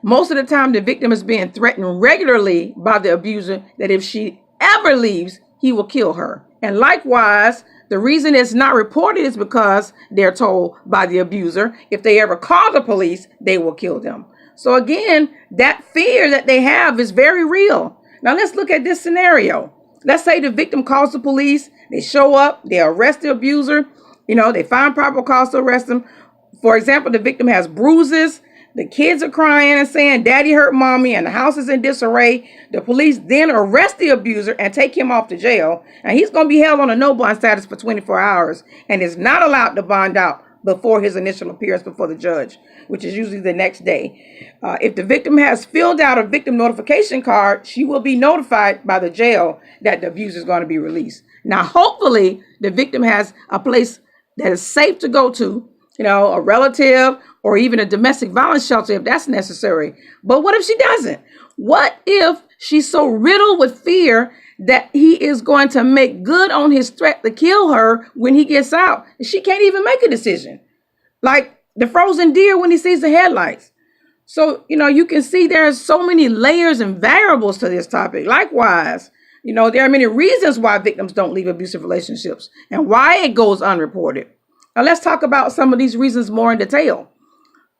Most of the time, the victim is being threatened regularly by the abuser that if she ever leaves, he will kill her. And likewise, the reason it's not reported is because they're told by the abuser, if they ever call the police, they will kill them. So again, that fear that they have is very real. Now let's look at this scenario. Let's say the victim calls the police, they show up, they arrest the abuser, they find probable cause to arrest him. For example, the victim has bruises, the kids are crying and saying, "Daddy hurt mommy," and the house is in disarray. The police then arrest the abuser and take him off to jail. And he's going to be held on a no bond status for 24 hours and is not allowed to bond out before his initial appearance before the judge, which is usually the next day. If the victim has filled out a victim notification card, she will be notified by the jail that the abuser is going to be released. Now, hopefully, the victim has a place that is safe to go to, a relative or even a domestic violence shelter if that's necessary. But what if she doesn't? What if she's so riddled with fear that he is going to make good on his threat to kill her when he gets out? She can't even make a decision. Like the frozen deer when he sees the headlights. So, you can see there's so many layers and variables to this topic. Likewise, there are many reasons why victims don't leave abusive relationships and why it goes unreported. Now, let's talk about some of these reasons more in detail.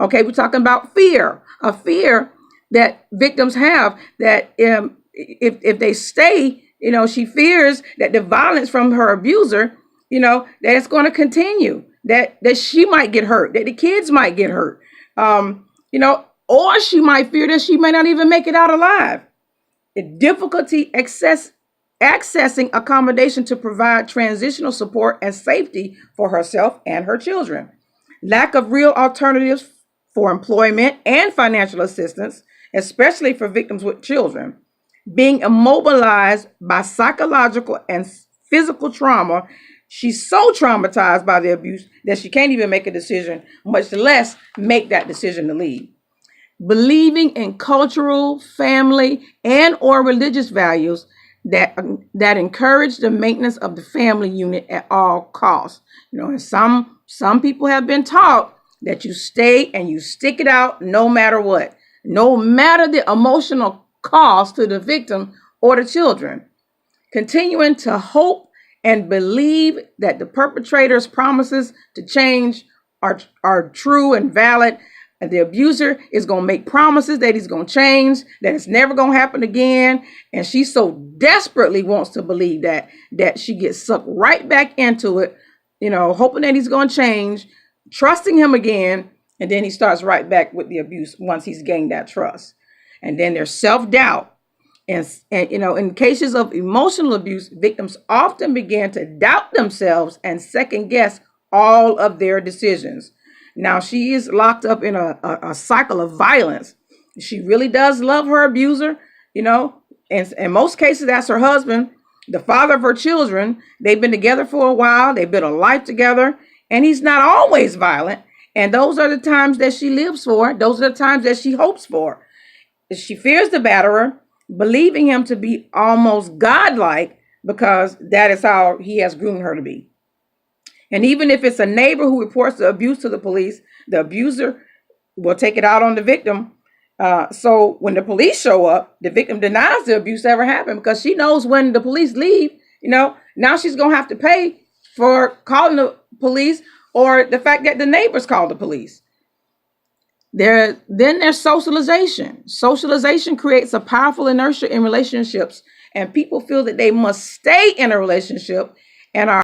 Okay, we're talking about fear, a fear that victims have that if they stay, she fears that the violence from her abuser, that it's going to continue, that she might get hurt, that the kids might get hurt, or she might fear that she may not even make it out alive. The difficulty accessing accommodation to provide transitional support and safety for herself and her children. Lack of real alternatives for employment and financial assistance, especially for victims with children. Being immobilized by psychological and physical trauma. She's so traumatized by the abuse that she can't even make a decision, much less make that decision to leave. Believing in cultural, family, and or religious values that encourage the maintenance of the family unit at all costs. And some people have been taught that you stay and you stick it out no matter what, no matter the emotional cost to the victim or the children. Continuing to hope and believe that the perpetrator's promises to change are true and valid. And the abuser is going to make promises that he's going to change, that it's never going to happen again. And she so desperately wants to believe that she gets sucked right back into it, hoping that he's going to change, trusting him again. And then he starts right back with the abuse once he's gained that trust. And then there's self-doubt. And in cases of emotional abuse, victims often begin to doubt themselves and second guess all of their decisions. Now, she is locked up in a cycle of violence. She really does love her abuser, and in most cases, that's her husband, the father of her children. They've been together for a while. They've built a life together, and he's not always violent. And those are the times that she lives for. Those are the times that she hopes for. She fears the batterer, believing him to be almost godlike because that is how he has groomed her to be. And even if it's a neighbor who reports the abuse to the police, the abuser will take it out on the victim. So when the police show up, the victim denies the abuse ever happened because she knows when the police leave, now she's going to have to pay for calling the police or the fact that the neighbors called the police. Then there's socialization. Socialization creates a powerful inertia in relationships, and people feel that they must stay in a relationship and are